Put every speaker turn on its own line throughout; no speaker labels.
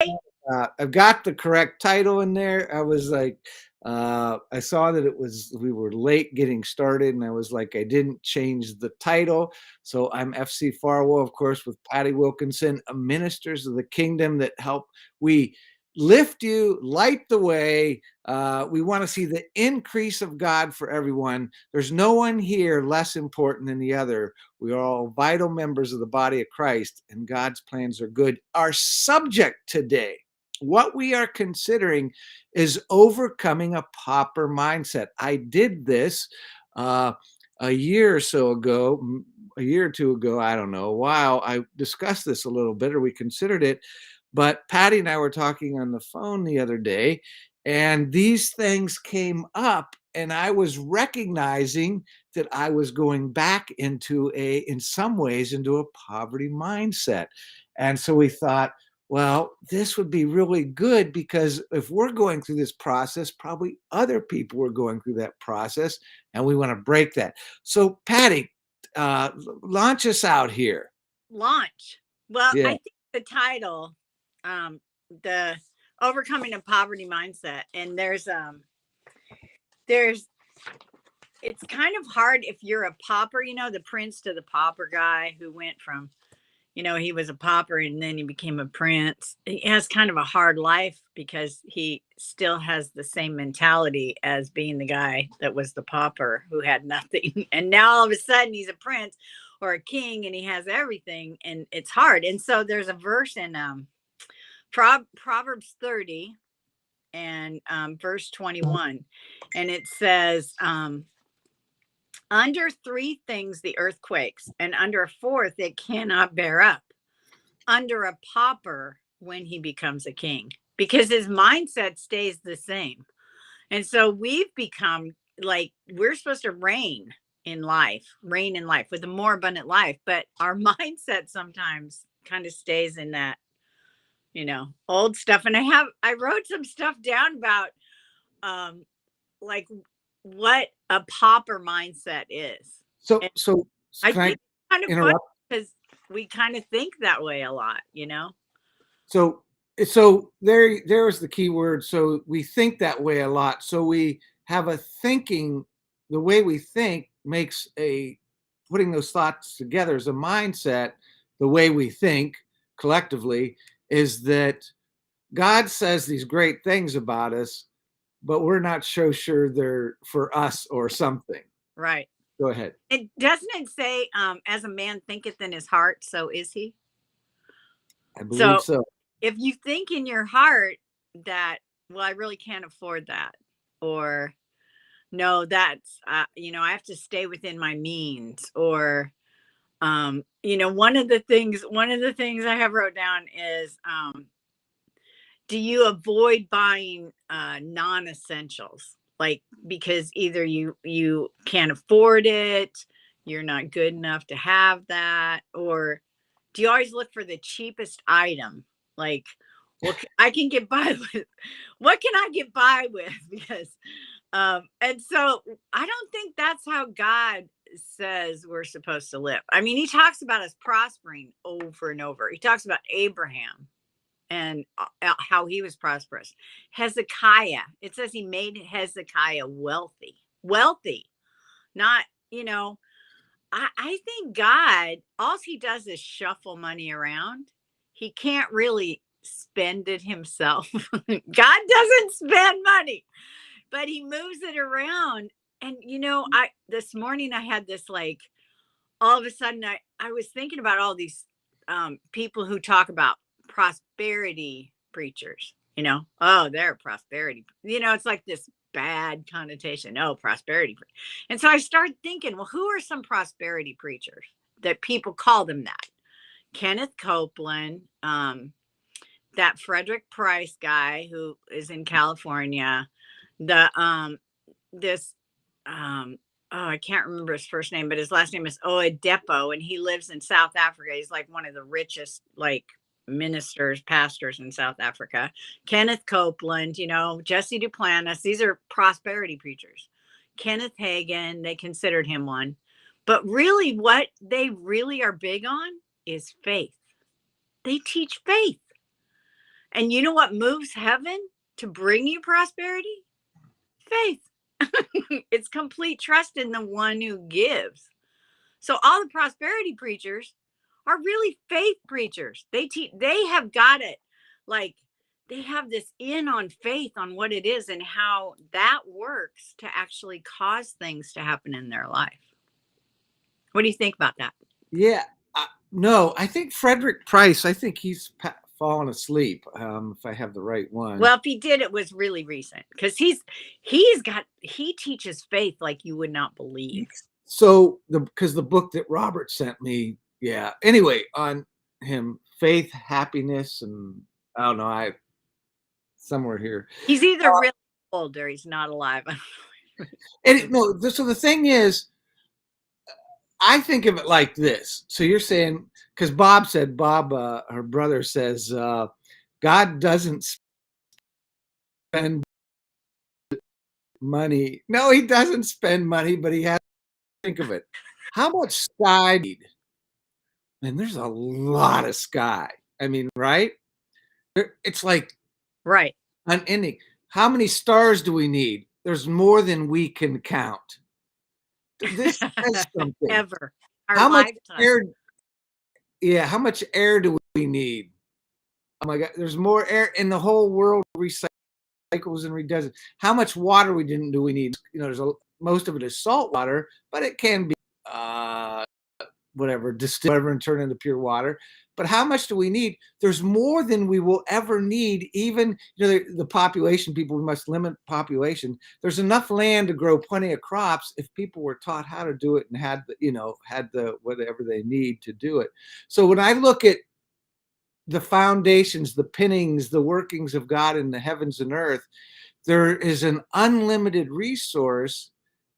I've got the correct title in there. I was like, I saw that we were late getting started, and I was like, I didn't change the title. So I'm FC Farwell, of course, with Patty Wilkinson, ministers of the kingdom that help we lift you, light the way. We want to see the increase of God for everyone. There's no one here less important than the other. We are all vital members of the body of Christ, and God's plans are good. Our subject today, what we are considering, is overcoming a pauper mindset. I did this a year or so ago, a year or two ago, I don't know, a while. I discussed this a little bit, or we considered it. But Patty and I were talking on the phone the other day, and these things came up, and I was recognizing that I was going back in some ways, into a poverty mindset. And so we thought, well, this would be really good, because if we're going through this process, probably other people are going through that process, and we want to break that. So, Patty, launch us out here.
Launch. Well,
Yeah.
I think the title, the overcoming a poverty mindset, and there's it's kind of hard if you're a pauper, the prince to the pauper guy who went from, he was a pauper and then he became a prince. He has kind of a hard life because he still has the same mentality as being the guy that was the pauper who had nothing. And now all of a sudden he's a prince or a king and he has everything, and it's hard. And so there's a verse in Proverbs 30 and verse 21, and it says, under three things the earth quakes, and under a fourth it cannot bear up. Under a pauper when he becomes a king, because his mindset stays the same. And so we've become like, we're supposed to reign in life with a more abundant life, but our mindset sometimes kind of stays in that, old stuff. And I wrote some stuff down about like what a pauper mindset is.
So,
And
so
I
can I
think it's kind of funny
interrupt?
because we kind of think that way a lot.
So, there's the key word. So we think that way a lot. So we have a thinking. The way we think makes putting those thoughts together as a mindset. The way we think collectively is that God says these great things about us, but we're not so sure they're for us or something.
Right.
Go ahead.
It doesn't it say, as a man thinketh in his heart, so is he.
I believe
So
so.
if you think in your heart that, well, I really can't afford that, or no, that's I have to stay within my means, or one of the things I have wrote down is, do you avoid buying non-essentials, like because either you can't afford it, you're not good enough to have that, or do you always look for the cheapest item, like what I can get by with, what can I get by with, because and so I don't think that's how God says we're supposed to live. I mean, he talks about us prospering over and over. He talks about Abraham and how he was prosperous. Hezekiah, it says he made Hezekiah wealthy, not, I think God, all he does is shuffle money around. He can't really spend it himself. God doesn't spend money, but he moves it around. And, this morning I had this, like, all of a sudden I was thinking about all these people who talk about prosperity preachers, oh, they're prosperity, it's like this bad connotation. Oh, prosperity. And so I started thinking, well, who are some prosperity preachers that people call them that? Kenneth Copeland, that Frederick Price guy who is in California, the this oh, I can't remember his first name, but his last name is Oedipo, and he lives in South Africa. He's like one of the richest, like, ministers, pastors in South Africa. Kenneth Copeland, Jesse Duplantis. These are prosperity preachers. Kenneth Hagin, they considered him one. But really, what they really are big on is faith. They teach faith. And you know what moves heaven to bring you prosperity? Faith. It's complete trust in the one who gives. So all the prosperity preachers are really faith preachers. They have got it. Like they have this in on faith on what it is and how that works to actually cause things to happen in their life. What do you think about that?
Yeah. No, I think Frederick Price, I think he's fallen asleep, if I have the right one.
Well, if he did, it was really recent because he teaches faith like you would not believe.
So because the book that Robert sent me, yeah. Anyway, on him, faith, happiness, and I don't know, somewhere here.
He's either really old or he's not alive.
So the thing is, I think of it like this. So you're saying, because Bob, her brother says, God doesn't spend money. No, he doesn't spend money, but he has to think of it. How much sky? And there's a lot of sky. I mean, right? It's like
Right.
unending. How many stars do we need? There's more than we can count. This says something.
Ever.
How much air? Yeah, how much air do we need? Oh my God, there's more air in the whole world. Recycles and redoes it. How much water do we need? You know, most of it is salt water, but it can be whatever, distill whatever and turn into pure water. But how much do we need? There's more than we will ever need. Even the population, people must limit population. There's enough land to grow plenty of crops if people were taught how to do it and had the whatever they need to do it. So when I look at the foundations, the pinnings, the workings of God in the heavens and earth, there is an unlimited resource.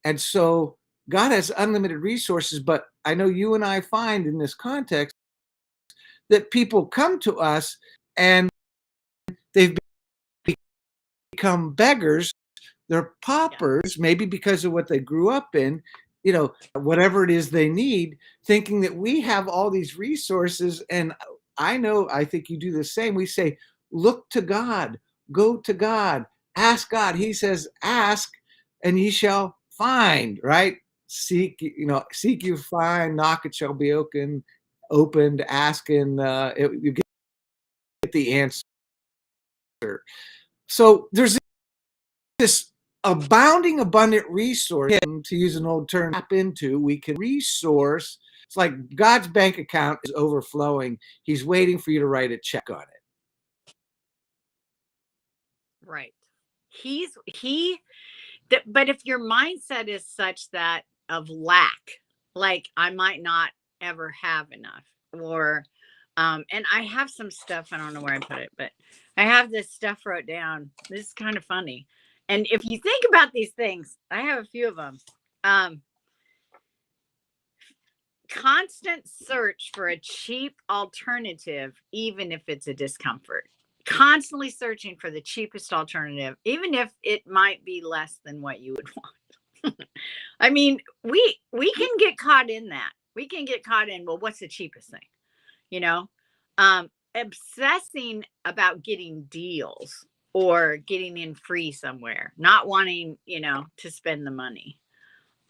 And so God has unlimited resources, but I know you and I find in this context that people come to us and they've become beggars. They're paupers, maybe because of what they grew up in, whatever it is they need, thinking that we have all these resources. And I think you do the same. We say, look to God, go to God, ask God. He says, ask and ye shall find, right? Seek you find, knock, it shall be opened, ask, and you get the answer. So there's this abounding, abundant resource, to use an old term, tap into. We can resource. It's like God's bank account is overflowing. He's waiting for you to write a check on it.
Right. But if your mindset is such that of lack, like I might not ever have enough, or and I have some stuff, I don't know where I put it, but I have this stuff wrote down. This is kind of funny. And if you think about these things, I have a few of them. Constant search for a cheap alternative, even if it's a discomfort. Constantly searching for the cheapest alternative, even if it might be less than what you would want. I mean, we can get caught in that. We can get caught in, well, what's the cheapest thing? Obsessing about getting deals or getting in free somewhere, not wanting, to spend the money.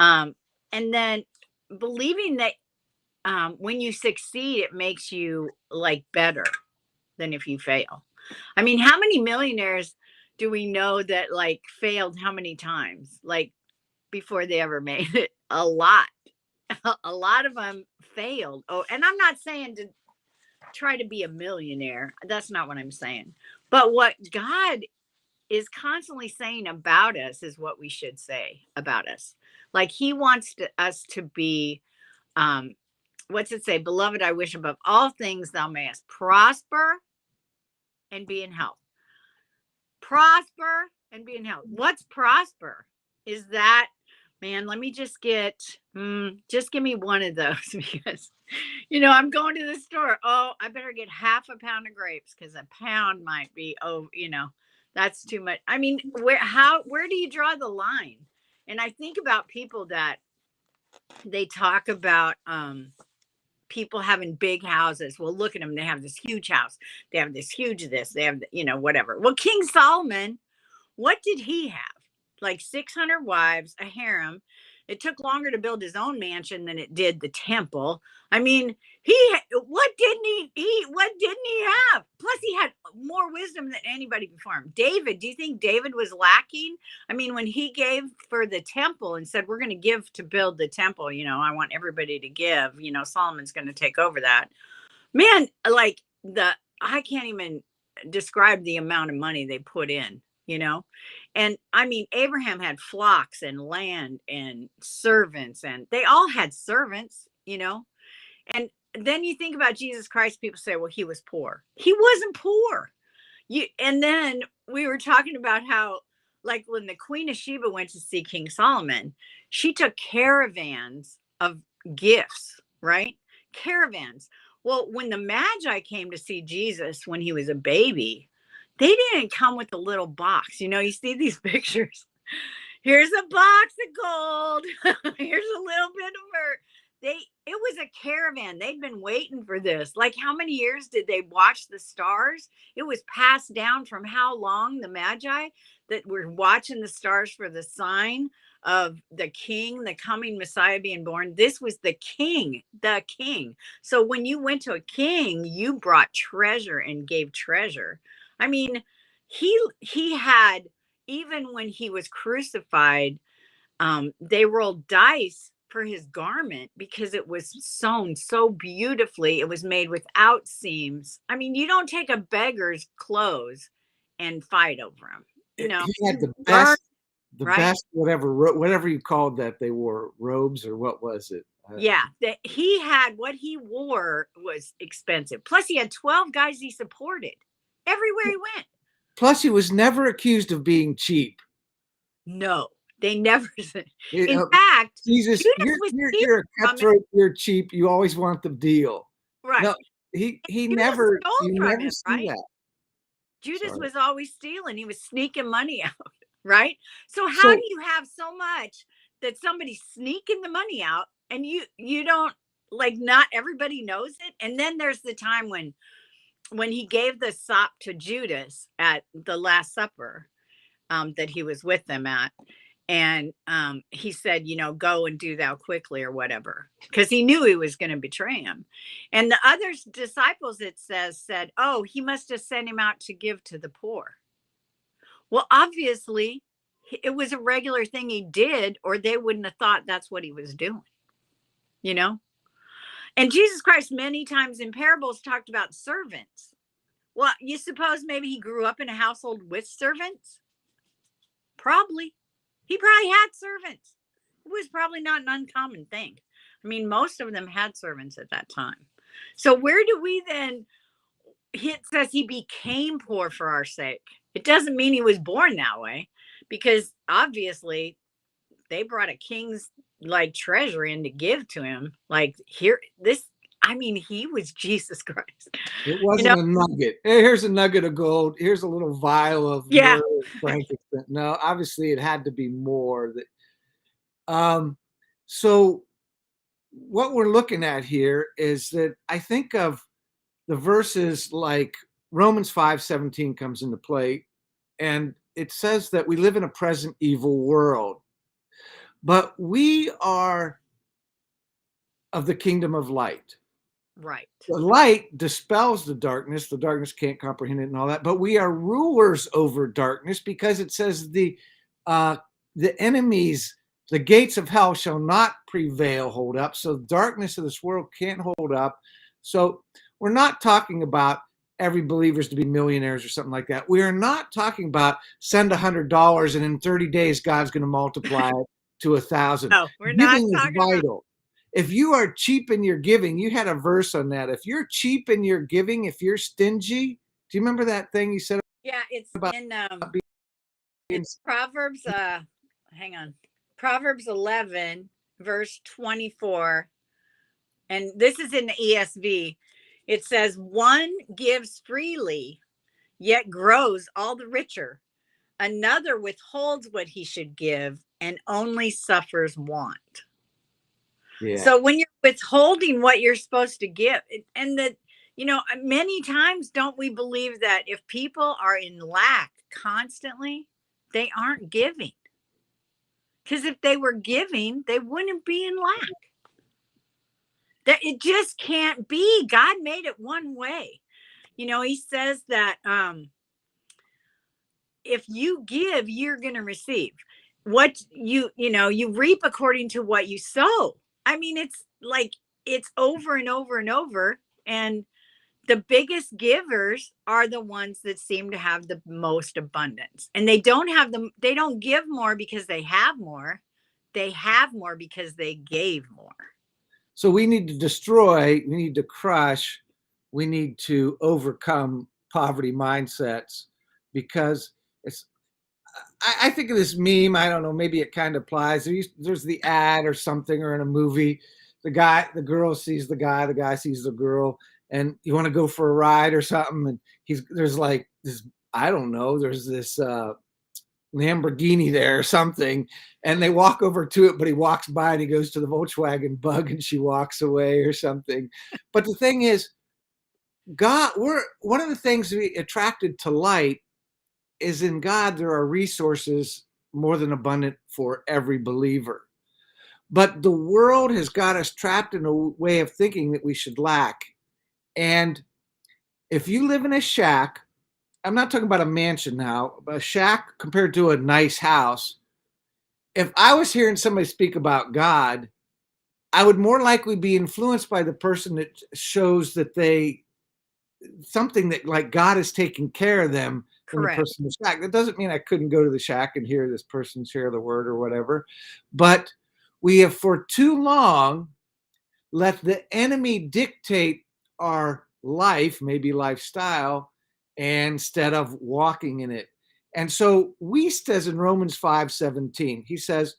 And then believing that when you succeed, it makes you like better than if you fail. I mean, how many millionaires do we know that like failed how many times, like before they ever made it? A lot. A lot of them failed. Oh, and I'm not saying to try to be a millionaire. That's not what I'm saying. But what God is constantly saying about us is what we should say about us. Like he wants us to be, what's it say? Beloved, I wish above all things thou mayest prosper and be in health. Prosper and be in health. What's prosper? Is that, man, let me just give me one of those because, I'm going to the store. Oh, I better get half a pound of grapes because a pound might be, that's too much. I mean, where do you draw the line? And I think about people that they talk about, people having big houses. Well, look at them. They have this huge house. They have this huge this. They have, whatever. Well, King Solomon, what did he have? Like 600 wives, a harem. It took longer to build his own mansion than it did the temple. I mean, what didn't he have? Plus, he had more wisdom than anybody before him. David, do you think David was lacking? I mean, when he gave for the temple and said, we're going to give to build the temple, I want everybody to give, Solomon's going to take over that. Man, like I can't even describe the amount of money they put in, and I mean, Abraham had flocks and land and servants, and they all had servants, and then you think about Jesus Christ, people say, well, he was poor. He wasn't poor. And then we were talking about how, like, when the Queen of Sheba went to see King Solomon, she took caravans of gifts, right? Caravans. Well, when the Magi came to see Jesus when he was a baby, they didn't come with a little box. You see these pictures. Here's a box of gold. Here's a little bit of myrrh. It was a caravan. They'd been waiting for this. Like, how many years did they watch the stars? It was passed down from how long, the Magi, that were watching the stars for the sign of the king, the coming Messiah being born. This was the king. So when you went to a king, you brought treasure and gave treasure. I mean, he had, even when he was crucified, they rolled dice for his garment because it was sewn so beautifully. It was made without seams. I mean, you don't take a beggar's clothes and fight over them.
He had the best,
right?
best, whatever you called that they wore, robes, or what was it?
Yeah, he had, what he wore was expensive. Plus, he had 12 guys he supported everywhere he went.
Plus, he was never accused of being cheap.
No, they never. In fact,
Jesus, you're a cutthroat. You're cheap. You always want the deal.
Right.
No, you never see
right?
that.
Judas was always stealing. He was sneaking money out, right? So how do you have so much that somebody's sneaking the money out and you don't, like, not everybody knows it? And then there's the time when he gave the sop to Judas at the Last Supper, that he was with them at. And he said, go and do thou quickly, or whatever, because he knew he was going to betray him. And the other disciples, it said, oh, he must have sent him out to give to the poor. Well, obviously, it was a regular thing he did, or they wouldn't have thought that's what he was doing, And Jesus Christ many times in parables talked about servants. Well, you suppose maybe he grew up in a household with servants? Probably. He probably had servants. It was probably not an uncommon thing. I mean, most of them had servants at that time. So where do we then, it says he became poor for our sake. It doesn't mean he was born that way, because obviously they brought a king's treasure in to give to him. Like, he was Jesus Christ.
It wasn't a nugget. Hey, here's a nugget of gold. Here's a little vial of frankincense. No, obviously it had to be more. So what we're looking at here is that I think of the verses like Romans 5:17 comes into play, and it says that we live in a present evil world, but we are of the kingdom of light.
Right.
The light dispels the darkness can't comprehend it and all that, but we are rulers over darkness, because it says the enemies, the gates of hell shall not prevail, hold up. So darkness of this world can't hold up. So we're not talking about every believer's to be millionaires or something like that. We are not talking about send $100 and in 30 days God's going to multiply it to 1,000.
No, we're
Giving
not
is vital. If you are cheap in your giving, you had a verse on that. If you're cheap in your giving, if you're stingy, do you remember that thing you said?
Yeah, it's in it's Proverbs. Hang on, Proverbs 11, verse 24, and this is in the ESV. It says, "One gives freely, yet grows all the richer. Another withholds what he should give and only suffers want."
Yeah.
So when you're withholding what you're supposed to give, and that, many times don't we believe that if people are in lack constantly, they aren't giving? Because if they were giving, they wouldn't be in lack. That it just can't be. God made it one way. He says that if you give, you're going to receive. What you reap according to what you sow. I mean, it's like it's over and over and over. And the biggest givers are the ones that seem to have the most abundance. And they don't give more because they have more. They have more because they gave more.
So we need to destroy, we need to crush, we need to overcome poverty mindsets, because it's, I think of this meme. I don't know, maybe it kind of applies. There's the ad or something, or in a movie, the girl sees the guy sees the girl, and you want to go for a ride or something. And there's like this, I don't know, there's this Lamborghini there or something, and they walk over to it, but he walks by and he goes to the Volkswagen Bug and she walks away or something. But the thing is, God, we're one of the things we attracted to light is in God, there are resources more than abundant for every believer. But the world has got us trapped in a way of thinking that we should lack. And if you live in a shack, I'm not talking about a mansion now, but a shack compared to a nice house. If I was hearing somebody speak about God, I would more likely be influenced by the person that shows that something that like God is taking care of them than the
Correct.
person in the shack. That doesn't mean I couldn't go to the shack and hear this person share the word or whatever. But we have for too long let the enemy dictate our life, maybe lifestyle, instead of walking in it. And so Wiest says in Romans 5:17, he says,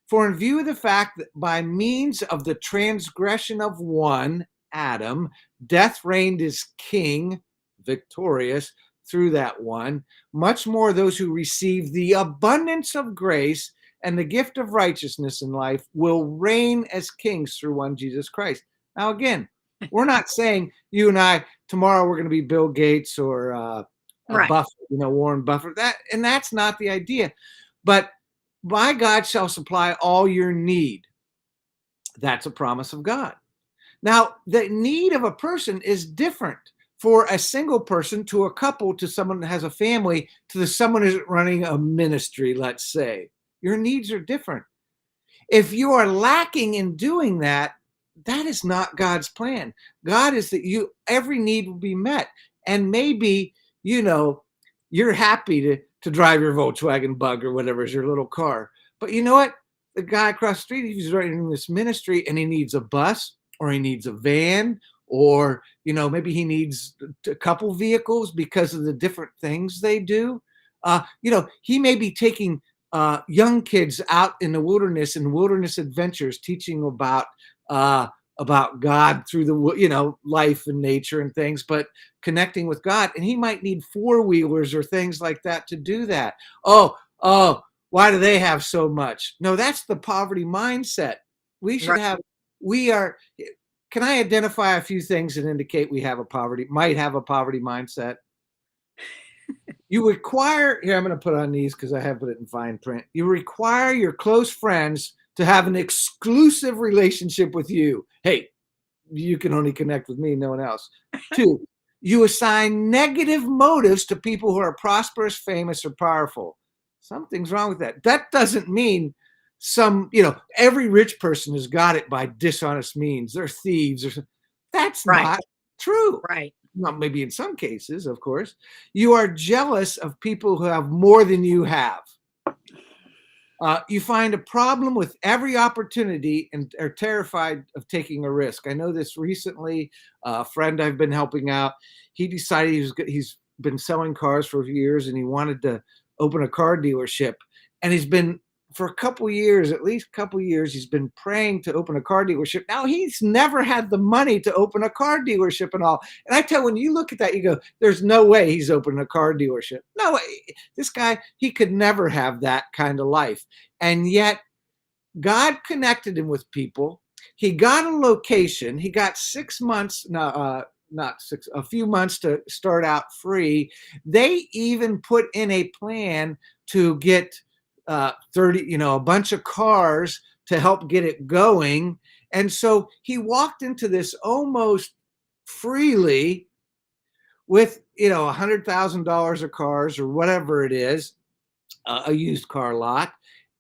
for in view of the fact that by means of the transgression of one, Adam, death reigned as king, victorious through that one, much more those who receive the abundance of grace and the gift of righteousness in life will reign as kings through one Jesus Christ. Now, again, we're not saying you and I tomorrow we're going to be Bill Gates or
Right.
Buffett, Warren Buffett. That's not the idea. But my God shall supply all your need. That's a promise of God. Now, the need of a person is different for a single person to a couple to someone that has a family to someone who's running a ministry, let's say. Your needs are different. If you are lacking in doing that, that is not God's plan. God is that every need will be met. And maybe, you're happy to drive your Volkswagen Bug or whatever is your little car. But you know what? The guy across the street, he's running this ministry and he needs a bus or he needs a van or, maybe he needs a couple vehicles because of the different things they do. He may be taking young kids out in the wilderness and wilderness adventures, teaching about God through the life and nature and things, but connecting with God. And he might need four-wheelers or things like that to do that. Oh, why do they have so much? No, that's the poverty mindset. We should have. Can I identify a few things that indicate might have a poverty mindset? You require, here, I'm going to put on these because I have put it in fine print. You require your close friends to have an exclusive relationship with you. Hey, you can only connect with me, no one else. 2, you assign negative motives to people who are prosperous, famous, or powerful. Something's wrong with that. That doesn't mean every rich person has got it by dishonest means. They're thieves. That's
Right.
not true.
Right.
Well, maybe in some cases, of course. You are jealous of people who have more than you have. You find a problem with every opportunity and are terrified of taking a risk. I know this recently. A friend I've been helping out, he decided he's been selling cars for years and he wanted to open a car dealership. And he's been, for a couple years, at least a couple years, he's been praying to open a car dealership. Now, he's never had the money to open a car dealership and all. And I tell you, when you look at that, you go, there's no way he's opening a car dealership. No way. This guy, he could never have that kind of life. And yet, God connected him with people. he got a location. He got 6 months, no, not six, a few months to start out free. They even put in a plan to get 30, a bunch of cars to help get it going. And so he walked into this almost freely with, $100,000 of cars or whatever it is, a used car lot.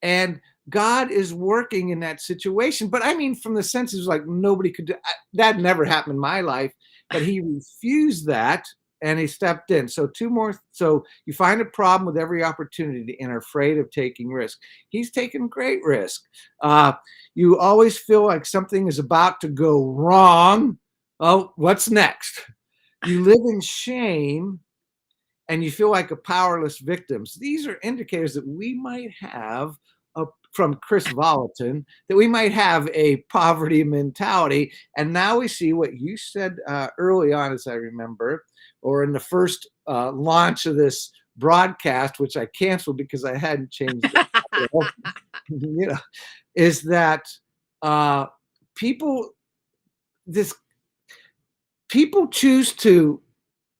And God is working in that situation. But I mean, from the sense is like nobody could do that. Never happened in my life. But he refused that and he stepped in. So two more. So you find a problem with every opportunity and are afraid of taking risk. He's taken great risk. You always feel like something is about to go wrong. Oh, what's next? You live in shame and you feel like a powerless victim. So these are indicators that we might have from Chris Volatin, that we might have a poverty mentality. And now we see what you said early on, as I remember, or in the first launch of this broadcast, which I canceled because I hadn't changed the title, is that people choose to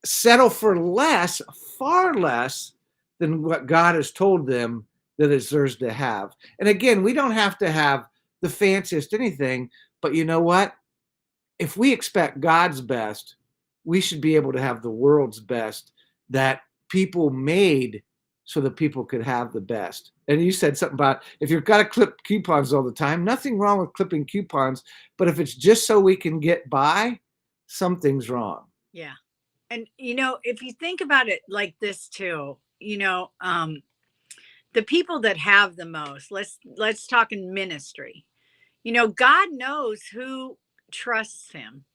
settle for less, far less than what God has told them that it deserves to have. And again, we don't have to have the fanciest anything, but you know what? If we expect God's best, we should be able to have the world's best that people made so that people could have the best. And you said something about if you've got to clip coupons all the time, nothing wrong with clipping coupons, but if it's just so we can get by, something's wrong.
Yeah. And, if you think about it like this too, the people that have the most, let's talk in ministry. God knows who trusts him.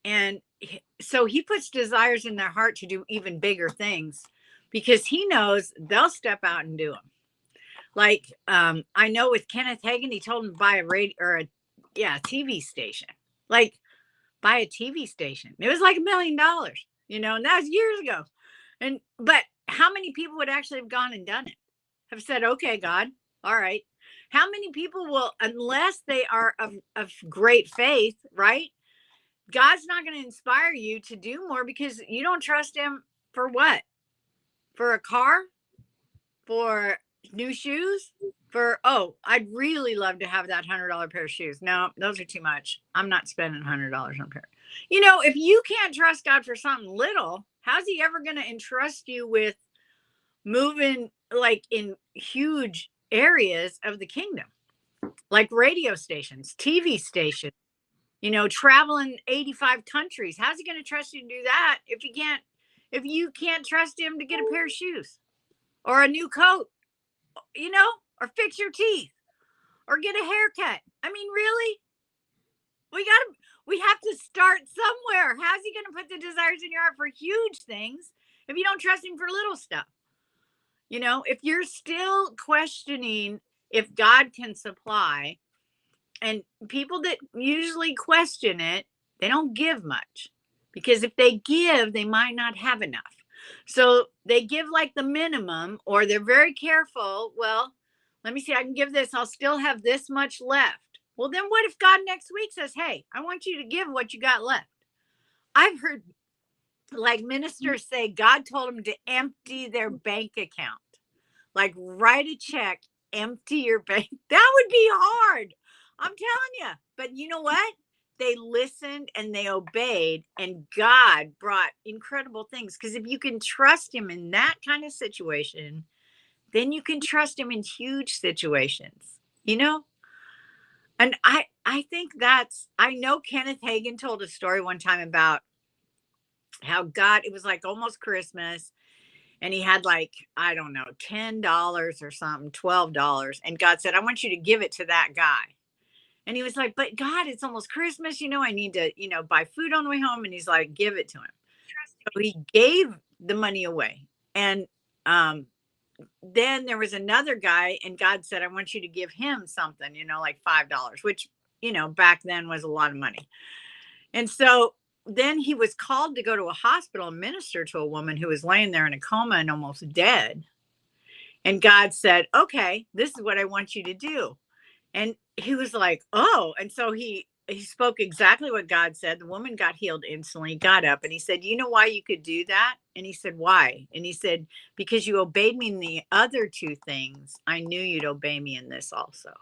And so he puts desires in their heart to do even bigger things because he knows they'll step out and do them. Like, I know with Kenneth Hagin, he told him to buy a radio or a TV station, like buy a TV station. It was like $1 million, and that was years ago. But how many people would actually have gone and done it? Have said, okay, God, all right. How many people will, unless they are of great faith, right? God's not going to inspire you to do more because you don't trust him for what? For a car? For new shoes? I'd really love to have that $100 pair of shoes. No, those are too much. I'm not spending $100 on a pair. If you can't trust God for something little, how's he ever going to entrust you with moving like in huge areas of the kingdom, like radio stations, TV stations, traveling 85 countries? How's he going to trust you to do that if you can't trust him to get a pair of shoes or a new coat, or fix your teeth or get a haircut? I mean, really? We have to start somewhere. How's he going to put the desires in your heart for huge things if you don't trust him for little stuff? If you're still questioning if God can supply, and people that usually question it, they don't give much, because if they give, they might not have enough. So they give like the minimum, or they're very careful. Well, let me see, I can give this. I'll still have this much left. Well, then what if God next week says, hey, I want you to give what you got left? I've heard like ministers say God told them to empty their bank account. Like write a check, empty your bank. That would be hard. I'm telling you. But you know what? They listened and they obeyed, and God brought incredible things. Because if you can trust him in that kind of situation, then you can trust him in huge situations, And I think I know Kenneth Hagin told a story one time about how God, it was like almost Christmas, and he had like, I don't know, $10 or something, $12. And God said, I want you to give it to that guy. And he was like, but God, it's almost Christmas. I need to, buy food on the way home. And he's like, give it to him. So he gave the money away. And then there was another guy, and God said, I want you to give him something, like $5, which, back then was a lot of money. And so then he was called to go to a hospital and minister to a woman who was laying there in a coma and almost dead. And God said, okay, this is what I want you to do. And he was like, oh. And so he he spoke exactly what God said. The woman got healed instantly, got up, and he said, "You know why you could do that?" And he said, "Why?" And he said, "Because you obeyed me in the other two things. I knew you'd obey me in this also."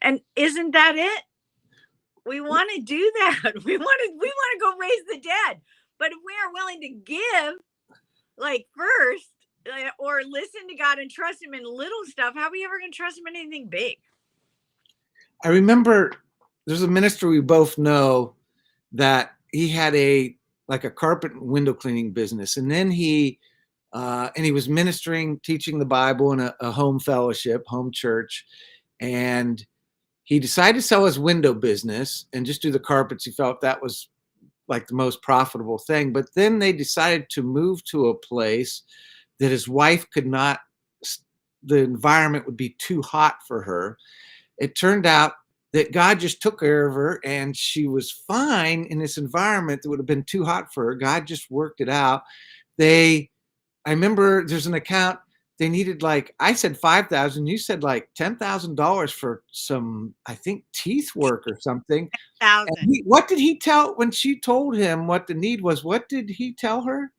And isn't that it? We want to do that. We want to go raise the dead. But if we are willing to give, like first, or listen to God and trust Him in little stuff, how are we ever going to trust Him in anything big?
I remember there's a minister we both know that he had a carpet and window cleaning business, and then he was ministering, teaching the Bible in a home fellowship, home church, and he decided to sell his window business and just do the carpets. He felt that was like the most profitable thing. But then they decided to move to a place that his wife could not, the environment would be too hot for her. It turned out that God just took care of her and she was fine in this environment that would have been too hot for her. God just worked it out. I remember there's an account, they needed, like, I said 5,000, you said like $10,000 for some, I think, teeth work or something. And
Thousand.
what did he tell when she told him what the need was? What did he tell her?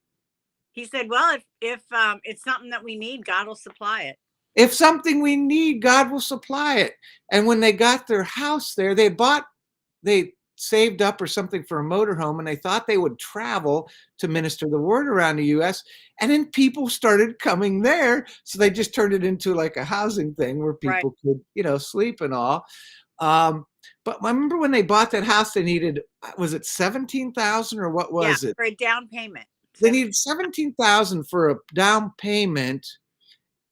He said, "Well, if it's something that we need, God will supply it."
If something we need, God will supply it. And when they got their house there, they saved up or something for a motorhome, and they thought they would travel to minister the word around the US. And then people started coming there. So they just turned it into like a housing thing where
Right.
people could, sleep and all. But I remember when they bought that house, they needed, was it 17,000 or what
Yeah,
was it?
for a down payment.
They needed 17,000 for a down payment,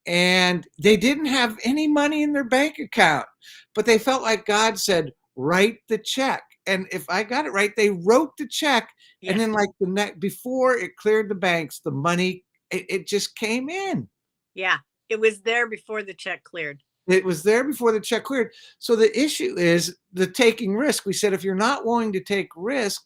and they didn't have any money in their bank account, but they felt like God said, write the check. And if I got it right, they wrote the check.
Yeah.
And then like the next, before it cleared the banks, the money, it just came in.
Yeah. It was there before the check cleared.
It was there before the check cleared. So the issue is the taking risk. We said, if you're not willing to take risk,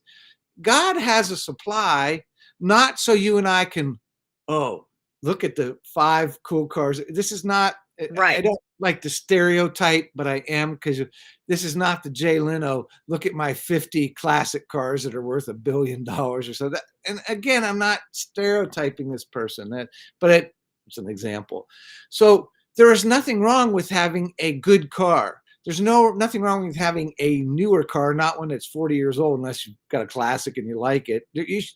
God has a supply, not so you and I can, oh, look at the 5 cool cars. This is not,
Right.
I don't like the stereotype, but I am, because this is not the Jay Leno, look at my 50 classic cars that are worth $1 billion or so. That, and again, I'm not stereotyping this person, but it's an example. So there is nothing wrong with having a good car. There's nothing wrong with having a newer car, not one that's 40 years old, unless you've got a classic and you like it.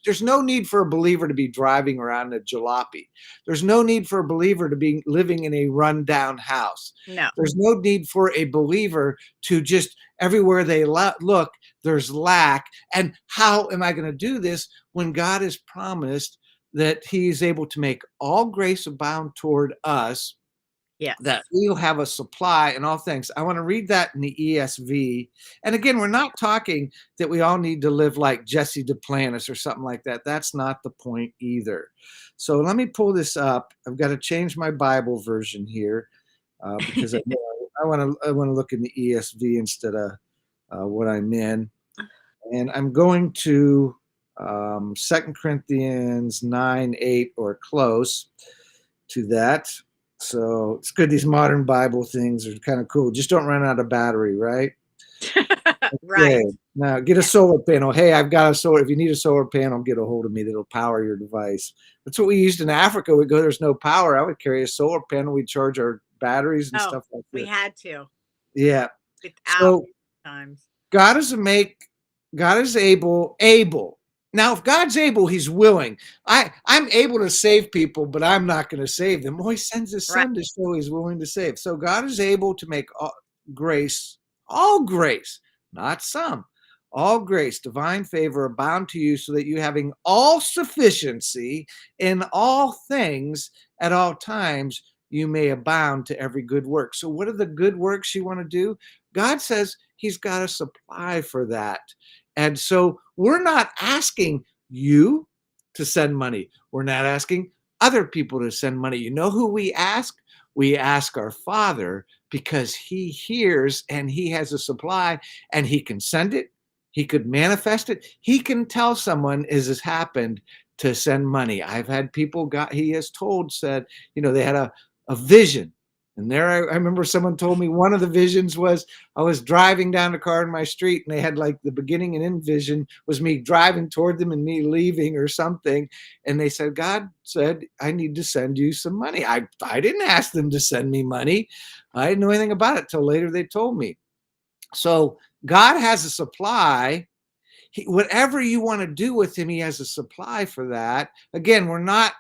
There's no need for a believer to be driving around a jalopy. There's no need for a believer to be living in a rundown house.
No.
There's no need for a believer to just, everywhere they look, there's lack. And how am I going to do this when God has promised that He's able to make all grace abound toward us,
Yes.
that we'll have a supply in all things? I want to read that in the ESV. And again, we're not talking that we all need to live like Jesse Duplantis or something like that. That's not the point either. So let me pull this up. I've got to change my Bible version here because I want to look in the ESV instead of what I'm in. And I'm going to 2 Corinthians 9:8 or close to that. So it's good. These modern Bible things are kind of cool. Just don't run out of battery, right?
Right.
Okay. Now get a solar panel. Hey, I've got a solar. If you need a solar panel, get a hold of me. That'll power your device. That's what we used in Africa. We go, there's no power. I would carry a solar panel. We'd charge our batteries and stuff like that.
We had to.
Yeah.
Without
So
times.
God is able. Now, if God's able, He's willing. I'm able to save people, but I'm not going to save them. Well, He sends His Son to show He's willing to save. So God is able to make all grace, not some, all grace, divine favor abound to you, so that you, having all sufficiency in all things at all times, you may abound to every good work. So what are the good works you want to do? God says He's got a supply for that. And so we're not asking you to send money. We're not asking other people to send money. You know who we ask? We ask our Father, because He hears and He has a supply, and He can send it. He could manifest it. He can tell someone, as has happened, to send money. I've had people He has told, said, they had a vision, And there I remember someone told me one of the visions was I was driving down a car in my street, and they had like the beginning and end vision was me driving toward them and me leaving or something. And they said, God said, I need to send you some money. I didn't ask them to send me money. I didn't know anything about it till later they told me. So God has a supply. Whatever you want to do with him, he has a supply for that. Again, we're not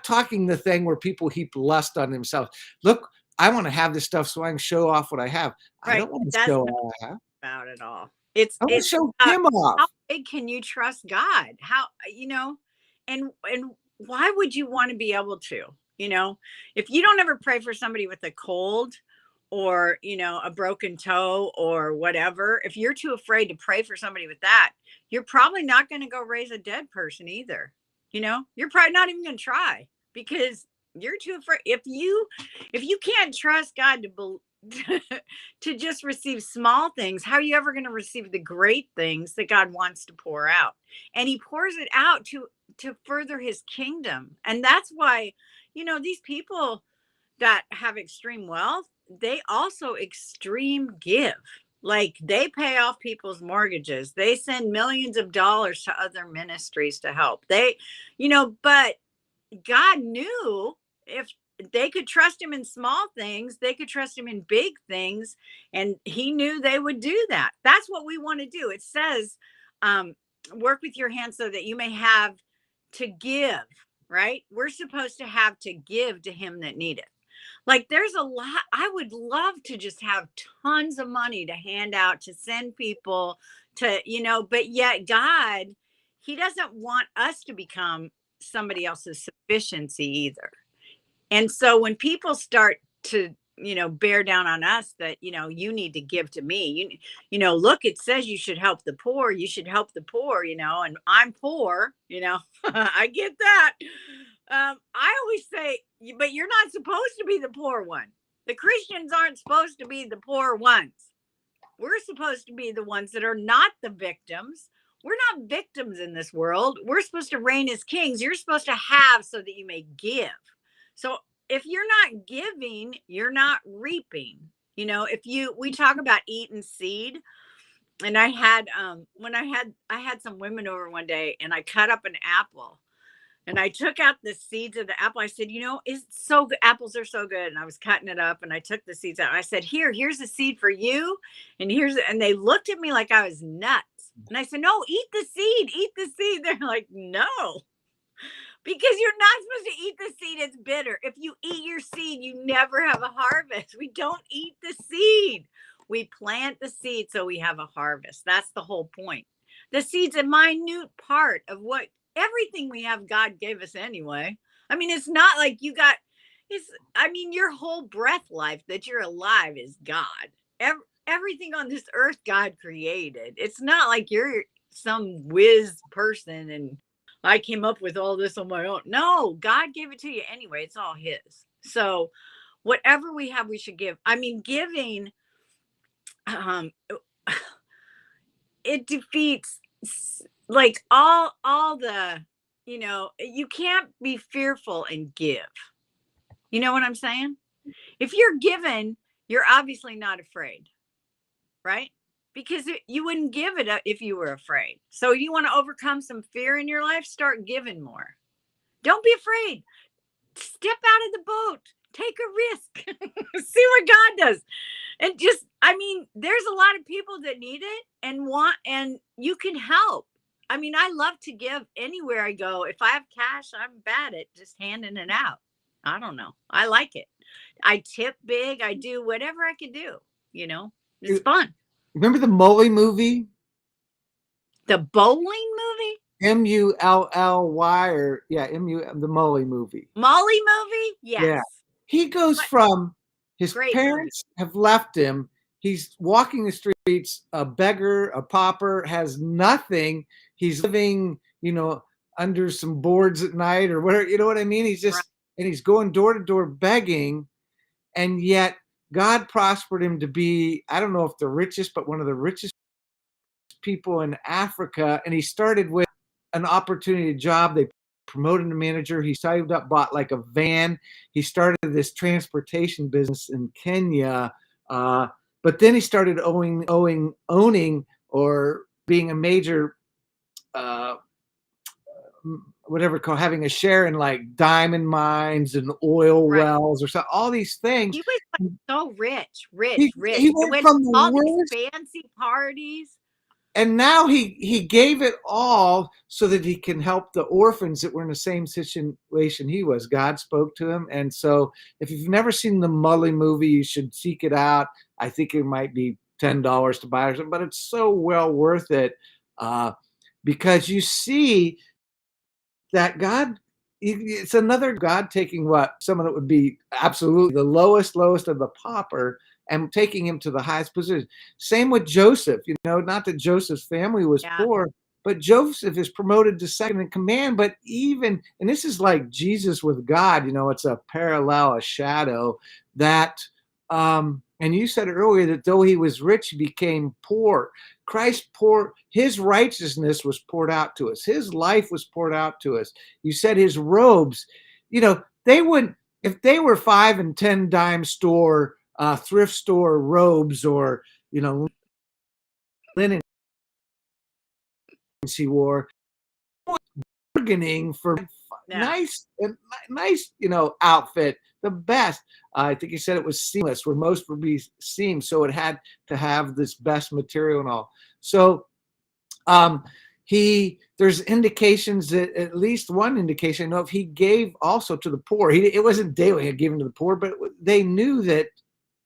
talking the thing where people heap lust on themselves. Look, I want to have this stuff so I can show off what I have. I
Right.
don't want to
That's
show
not
all I have.
about at all.
I want to
It's
show
about
him off.
how big can you trust God? How, and why would you want to be able to, if you don't ever pray for somebody with a cold or, a broken toe or whatever, if you're too afraid to pray for somebody with that, you're probably not going to go raise a dead person either. You're probably not even going to try because you're too afraid. If you can't trust God to just receive small things, how are you ever going to receive the great things that God wants to pour out? And he pours it out to further his kingdom. And that's why, these people that have extreme wealth, they also extreme give. Like they pay off people's mortgages. They send millions of dollars to other ministries to help. But God knew if they could trust him in small things, they could trust him in big things. And he knew they would do that. That's what we want to do. It says, work with your hands so that you may have to give, right? We're supposed to have to give to him that needeth. Like there's a lot. I would love to just have tons of money to hand out, to send people to, but yet God, he doesn't want us to become somebody else's sufficiency either. And so when people start to, bear down on us that, you need to give to me, look, it says you should help the poor. You should help the poor, and I'm poor, I get that. I always say, but you're not supposed to be the poor one. The Christians aren't supposed to be the poor ones. We're supposed to be the ones that are not the victims. We're not victims in this world. We're supposed to reign as kings. You're supposed to have so that you may give. So if you're not giving, you're not reaping. We talk about eating seed. And I had I had some women over one day, and I cut up an apple and I took out the seeds of the apple. I said, it's so good. Apples are so good. And I was cutting it up and I took the seeds out. I said, here's a seed for you. And they looked at me like I was nuts. And I said, no, eat the seed, eat the seed. They're like, no, because you're not supposed to eat the seed. It's bitter. If you eat your seed, you never have a harvest. We don't eat the seed. We plant the seed so we have a harvest. That's the whole point. The seed's a minute part of what everything we have God gave us anyway. I mean, it's not like your whole breath life that you're alive is God. Everything on this earth God created. It's not like you're some whiz person and I came up with all this on my own. No, God gave it to you anyway. It's all his. So whatever we have, we should give. I mean, giving, it defeats like all the, you can't be fearful and give. You know what I'm saying? If you're given, you're obviously not afraid, right? Because you wouldn't give it if you were afraid. So you want to overcome some fear in your life, start giving more. Don't be afraid. Step out of the boat. Take a risk. See what God does. And there's a lot of people that need it and you can help. I mean, I love to give anywhere I go. If I have cash, I'm bad at just handing it out. I don't know. I like it. I tip big. I do whatever I can do. It's fun.
Remember the Mully movie?
The bowling movie?
Mully, or the Mully movie.
Molly movie? Yes.
Yeah. He goes from his
Great
parents have left him. He's walking the streets, a beggar, a pauper, has nothing. He's living, under some boards at night or whatever. You know what I mean? He's just, and he's going door to door begging. And yet God prospered him to be, I don't know if the richest, but one of the richest people in Africa. And he started with an opportunity job. They promoted to manager. He saved up, bought like a van. He started this transportation business in Kenya. But then he started owning or being a major, uh, whatever called, having a share in like diamond mines and oil
Right.
wells or so, all these things.
He was like so rich.
He
He
went
went to
from the
all these
worst,
fancy parties.
and now he gave it all so that he can help the orphans that were in the same situation he was. God spoke to him. And so if you've never seen the Mully movie, you should seek it out. I think it might be $10 to buy or something, but it's so well worth it, because you see that God, it's another God taking what someone that would be absolutely the lowest of the pauper and taking him to the highest position. Same with Joseph, not that Joseph's family was
Yeah.
poor, but Joseph is promoted to second in command. But even, and this is like Jesus with God, it's a parallel, a shadow that, and you said earlier that though he was rich, he became poor. Christ his righteousness was poured out to us. His life was poured out to us. You said his robes, they wouldn't, if they were 5 and 10 dime store, thrift store robes, or, linen he wore, bargaining for
Yeah.
nice, outfit, the best. I think he said it was seamless, where most would be seamed. So it had to have this best material and all. So, there's indications that, at least one indication, I know, if he gave also to the poor, it wasn't daily he gave to the poor, but they knew that,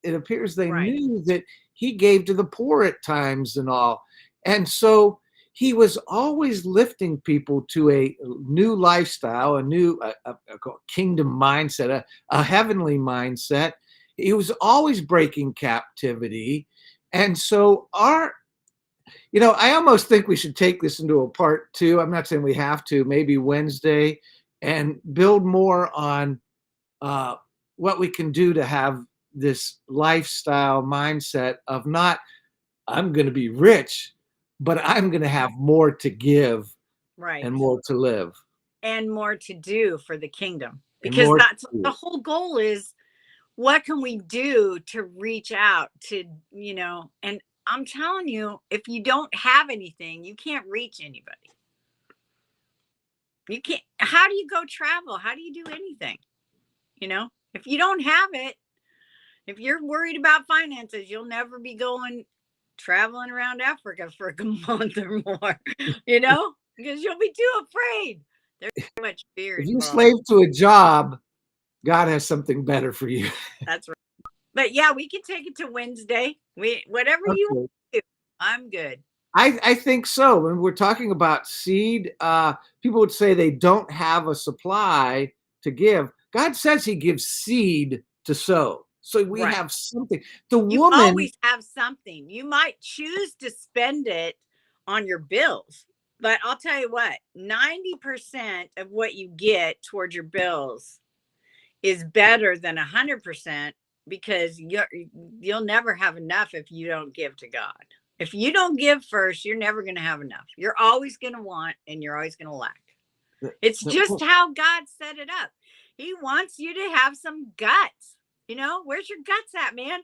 it appears they
Right.
knew that he gave to the poor at times and all. And so he was always lifting people to a new lifestyle, a new a kingdom mindset, a heavenly mindset. He was always breaking captivity. And so I almost think we should take this into a part 2. I'm not saying we have to, maybe Wednesday, and build more on what we can do to have this lifestyle mindset of not, I'm going to be rich, but I'm going to have more to give
Right.
and more to live
And more to do for the kingdom,
and
because
more to
that's the
do.
whole goal is, what can we do to reach out to, and I'm telling you, if you don't have anything, you can't reach anybody. You can't. How do you go travel? How do you do anything? If you don't have it, if you're worried about finances, you'll never be going traveling around Africa for a month or more, because you'll be too afraid. There's too much fear
If you
involved.
slave to a job, God has something better for you.
That's right. But yeah, we can take it to Wednesday. Whatever you want to do, I'm good.
I think so. When we're talking about seed, people would say they don't have a supply to give. God says he gives seed to sow. So we
Right.
have something. The
You
woman,
always have something. You might choose to spend it on your bills, but I'll tell you what, 90% of what you get towards your bills is better than 100%, because you'll never have enough if you don't give to God. If you don't give first, you're never going to have enough. You're always going to want, and you're always going to lack. It's just how God set it up. He wants you to have some guts. Where's your guts at, man?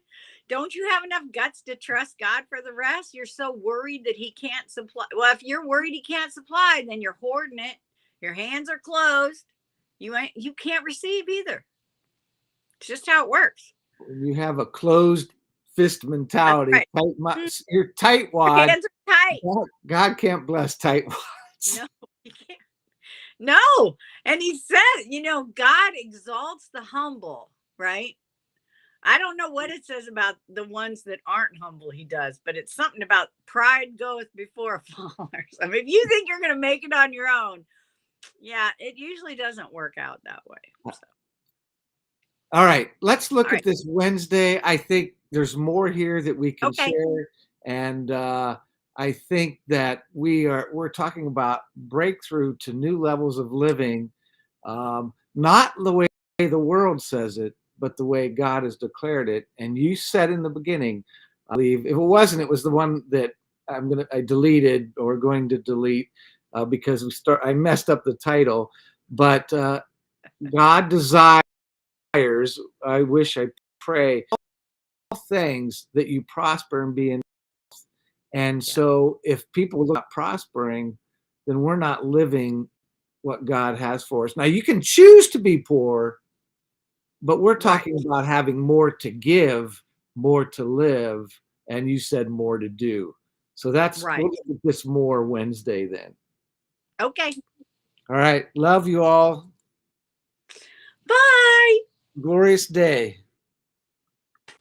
Don't you have enough guts to trust God for the rest? You're so worried that he can't supply. Well, if you're worried he can't supply, then you're hoarding it. Your hands are closed. You can't receive either. It's just how it works.
you have a closed fist mentality.
Right.
You're tightwad.
Your hands are tight.
God can't bless tightwads.
No, he can't. No. And he says, God exalts the humble, right? I don't know what it says about the ones that aren't humble, he does, but it's something about pride goeth before a fall. I mean, if you think you're going to make it on your own, yeah, it usually doesn't work out that way. So.
All right, let's look at this Wednesday. I think there's more here that we can share. And I think that we're talking about breakthrough to new levels of living, not the way the world says it, but the way God has declared it. And you said in the beginning, I believe, if it wasn't, it was the one that I deleted or going to delete, because I messed up the title. But God desires, I wish, I pray, all things that you prosper and be in. And
Yeah.
so if people are not prospering, then we're not living what God has for us. Now, you can choose to be poor, but we're
Right.
talking about having more to give, more to live, and you said more to do. So we'll
Right.
look at this more Wednesday then.
Okay.
All right. Love you all.
Bye.
Glorious day.